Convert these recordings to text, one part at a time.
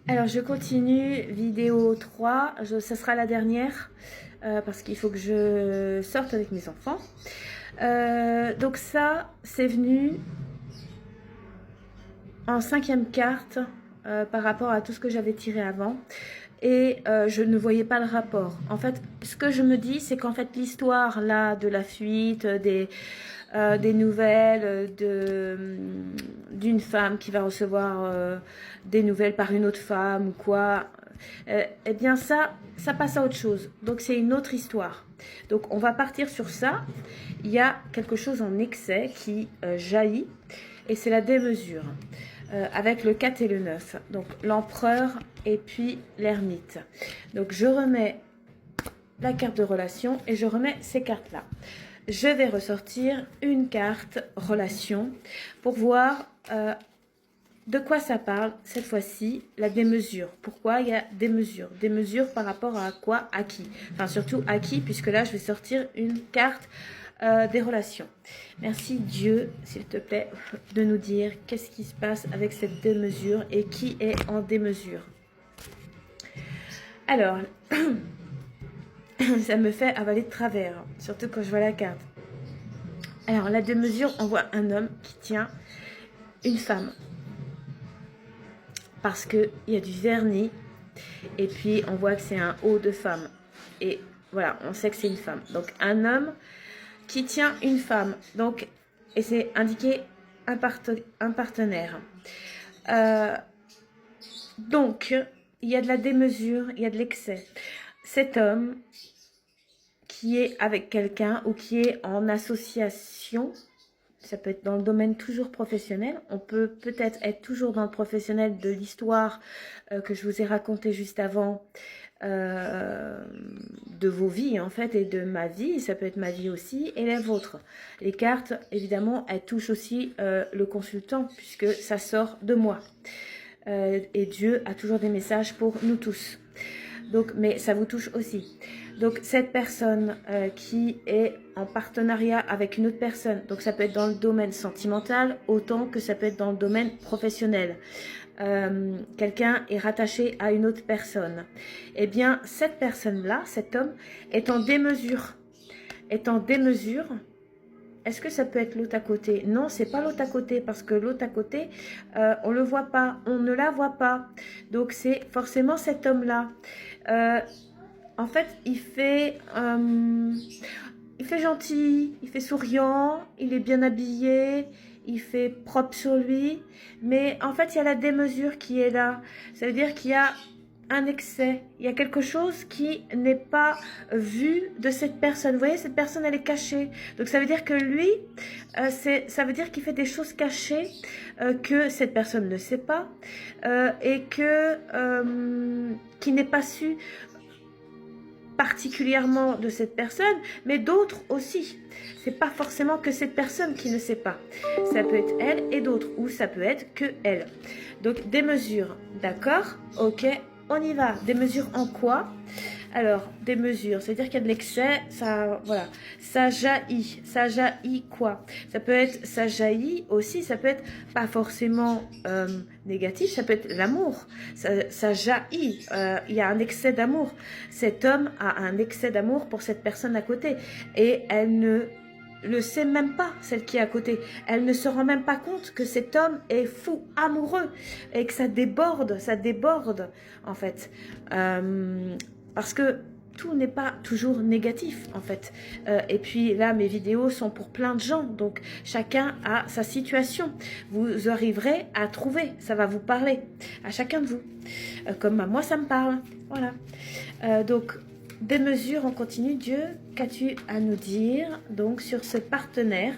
Alors je continue, vidéo 3, ça sera la dernière parce qu'il faut que je sorte avec mes enfants. Donc ça, c'est venu en cinquième carte par rapport à tout ce que j'avais tiré avant. Et je ne voyais pas le rapport. En fait, ce que je me dis, c'est qu'en fait, l'histoire là de la fuite, des nouvelles d'une femme qui va recevoir des nouvelles par une autre femme ou quoi, eh bien ça passe à autre chose. Donc c'est une autre histoire. Donc on va partir sur ça. Il y a quelque chose en excès qui jaillit et c'est la démesure. Avec le 4 et le 9. Donc l'empereur et puis l'ermite. Donc je remets la carte de relation et je remets ces cartes-là. Je vais ressortir une carte relation pour voir de quoi ça parle cette fois-ci, la démesure. Pourquoi il y a des mesures? Des mesures par rapport à quoi? À qui? Enfin surtout à qui, puisque là je vais sortir une carte des relations. Merci Dieu, s'il te plaît, de nous dire qu'est-ce qui se passe avec cette démesure et qui est en démesure. Alors, ça me fait avaler de travers, surtout quand je vois la carte. Alors, la démesure, on voit un homme qui tient une femme. Parce qu'il y a du vernis, et puis on voit que c'est un haut de femme. Et voilà, on sait que c'est une femme. Donc, un homme qui tient une femme. Donc, et c'est indiqué un partenaire. Donc, il y a de la démesure, il y a de l'excès. Cet homme qui est avec quelqu'un ou qui est en association, ça peut être dans le domaine toujours professionnel, on peut peut-être être toujours dans le professionnel de l'histoire que je vous ai raconté juste avant, de vos vies en fait et de ma vie, ça peut être ma vie aussi et la vôtre. Les cartes évidemment elles touchent aussi le consultant puisque ça sort de moi et Dieu a toujours des messages pour nous tous. Donc, mais ça vous touche aussi. Donc cette personne qui est en partenariat avec une autre personne, donc ça peut être dans le domaine sentimental autant que ça peut être dans le domaine professionnel. Quelqu'un est rattaché à une autre personne. Eh bien cette personne-là, cet homme, est en démesure. Est en démesure. Est-ce que ça peut être l'autre à côté? Non, c'est pas l'autre à côté parce que l'autre à côté, on le voit pas, on ne la voit pas. Donc c'est forcément cet homme-là. En fait, il fait gentil, il fait souriant, il est bien habillé, il fait propre sur lui. Mais en fait, il y a la démesure qui est là. Ça veut dire qu'il y a un excès. Il y a quelque chose qui n'est pas vu de cette personne. Vous voyez, cette personne, elle est cachée. Donc, ça veut dire que lui, ça veut dire qu'il fait des choses cachées que cette personne ne sait pas et que qui n'est pas su particulièrement de cette personne, mais d'autres aussi. C'est pas forcément que cette personne qui ne sait pas. Ça peut être elle et d'autres, ou ça peut être que elle. Donc des mesures, d'accord? Ok, on y va. Des mesures en quoi? Alors, des mesures, c'est-à-dire qu'il y a de l'excès, ça, voilà, ça jaillit quoi? Ça peut être, ça jaillit aussi, ça peut être pas forcément négatif, ça peut être l'amour, ça jaillit, il y a un excès d'amour. Cet homme a un excès d'amour pour cette personne à côté et elle ne le sait même pas, celle qui est à côté. Elle ne se rend même pas compte que cet homme est fou, amoureux et que ça déborde en fait. Parce que tout n'est pas toujours négatif en fait. Et puis là, mes vidéos sont pour plein de gens, donc chacun a sa situation. Vous arriverez à trouver, ça va vous parler à chacun de vous. Comme à moi, ça me parle. Voilà. Donc, des mesures, on continue. Dieu, qu'as-tu à nous dire donc sur ce partenaire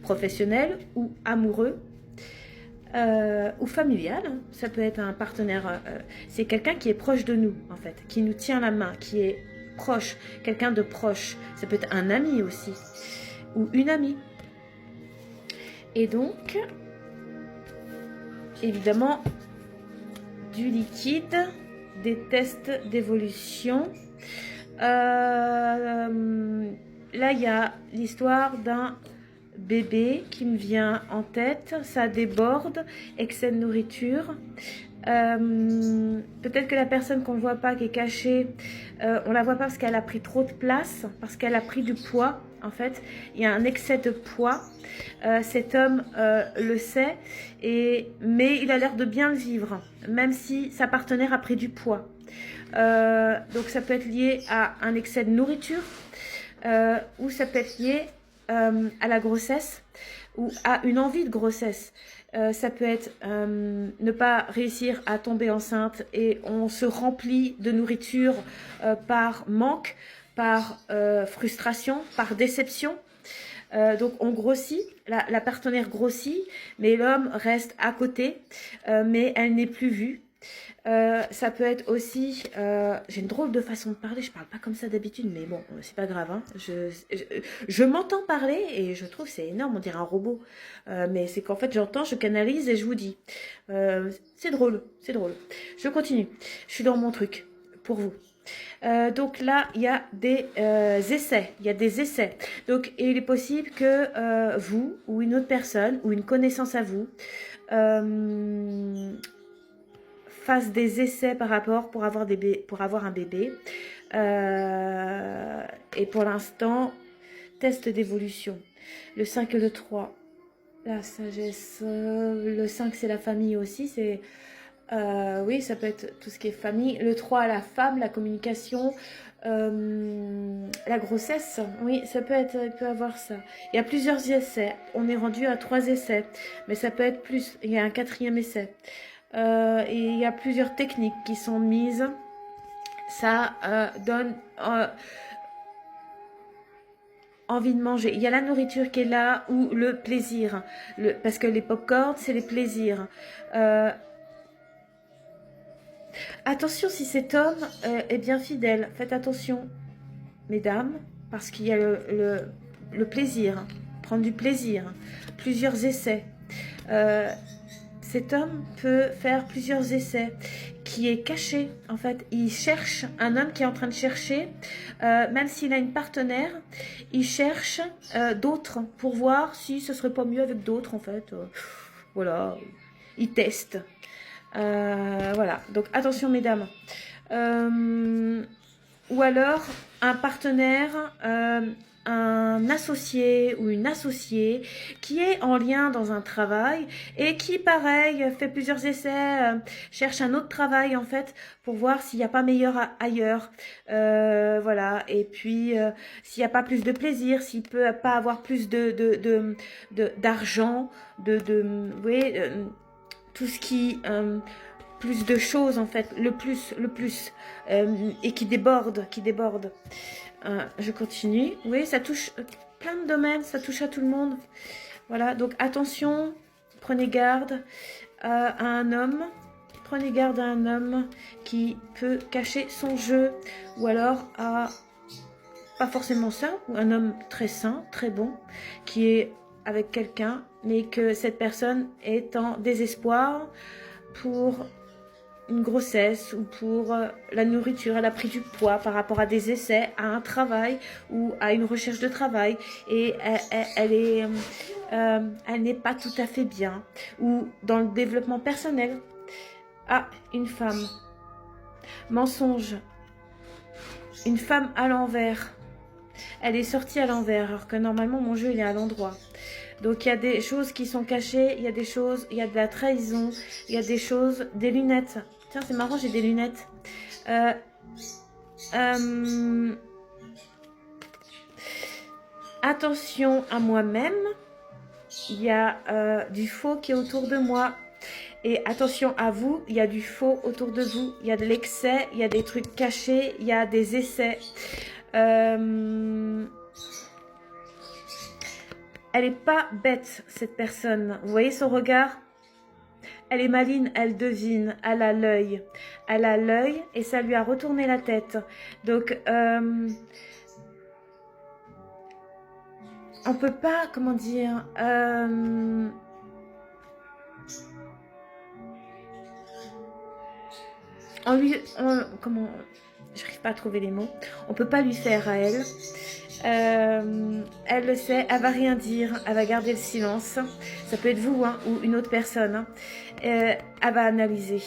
professionnel ou amoureux ou familial, ça peut être un partenaire, c'est quelqu'un qui est proche de nous en fait, qui nous tient la main, qui est proche, quelqu'un de proche, ça peut être un ami aussi, ou une amie. Et donc, évidemment, du liquide, des tests d'évolution. Là, il y a l'histoire bébé qui me vient en tête, ça déborde, excès de nourriture. Peut-être que la personne qu'on ne voit pas, qui est cachée, on la voit pas parce qu'elle a pris trop de place, parce qu'elle a pris du poids. En fait, il y a un excès de poids. Cet homme le sait, mais il a l'air de bien le vivre, même si sa partenaire a pris du poids. Donc ça peut être lié à un excès de nourriture, ou ça peut être lié à la grossesse ou à une envie de grossesse. Ça peut être ne pas réussir à tomber enceinte et on se remplit de nourriture par manque, par frustration, par déception. Donc on grossit, la partenaire grossit, mais l'homme reste à côté, mais elle n'est plus vue. Ça peut être aussi, j'ai une drôle de façon de parler, je parle pas comme ça d'habitude, mais bon, c'est pas grave, hein. Je m'entends parler et je trouve c'est énorme, on dirait un robot, mais c'est qu'en fait j'entends, je canalise et je vous dis, c'est drôle, c'est drôle. Je continue, je suis dans mon truc pour vous. Donc là, il y a des essais. Il y a des essais. Donc, il est possible que vous ou une autre personne ou une connaissance à vous fasse des essais par rapport pour avoir un bébé. Et pour l'instant, test d'évolution. Le 5 et le 3. La sagesse. Le 5, c'est la famille aussi. C'est... oui, ça peut être tout ce qui est famille. Le 3, la femme, la communication, la grossesse. Oui, ça peut être, il peut avoir ça. Il y a plusieurs essais. On est rendu à 3 essais, mais ça peut être plus. Il y a un 4e essai. Et il y a plusieurs techniques qui sont mises. Ça donne envie de manger. Il y a la nourriture qui est là ou le plaisir. Parce que les pop-corns, c'est les plaisirs. Attention si cet homme est bien fidèle. Faites attention, mesdames, parce qu'il y a le plaisir. Prendre du plaisir. Plusieurs essais. Cet homme peut faire plusieurs essais, qui est caché. En fait, il cherche un homme qui est en train de chercher, même s'il a une partenaire, il cherche d'autres pour voir si ce serait pas mieux avec d'autres, en fait. Voilà, il teste. Voilà, donc attention mesdames. Ou alors un partenaire, un associé ou une associée qui est en lien dans un travail et qui pareil fait plusieurs essais, cherche un autre travail en fait pour voir s'il n'y a pas meilleur ailleurs, voilà. Et puis s'il n'y a pas plus de plaisir, s'il peut pas avoir plus d'argent, oui, tout ce qui plus de choses en fait, le plus et qui déborde. Je continue. Oui, ça touche plein de domaines, ça touche à tout le monde. Voilà, donc attention, prenez garde à un homme. Prenez garde à un homme qui peut cacher son jeu, ou alors à pas forcément ça, ou un homme très sain, très bon, qui est avec quelqu'un, mais que cette personne est en désespoir pour une grossesse ou pour la nourriture. Elle a pris du poids par rapport à des essais, à un travail ou à une recherche de travail, et elle n'est pas tout à fait bien, ou dans le développement personnel. Ah, une femme. Mensonge. Une femme à l'envers. Elle est sortie à l'envers, alors que normalement mon jeu il est à l'endroit. Donc il y a des choses qui sont cachées, il y a des choses, il y a de la trahison, il y a des choses, des lunettes. Tiens, c'est marrant, j'ai des lunettes. Attention à moi-même. Il y a du faux qui est autour de moi. Et attention à vous, il y a du faux autour de vous. Il y a de l'excès, il y a des trucs cachés, il y a des essais. Elle n'est pas bête, cette personne. Vous voyez son regard? Elle est maligne, elle devine, elle a l'œil. Elle a l'œil et ça lui a retourné la tête. Donc, on peut pas, comment dire... comment... J'arrive pas à trouver les mots. On peut pas lui faire à elle. Elle le sait, elle va rien dire, elle va garder le silence. Ça peut être vous, hein, ou une autre personne. Elle va analyser.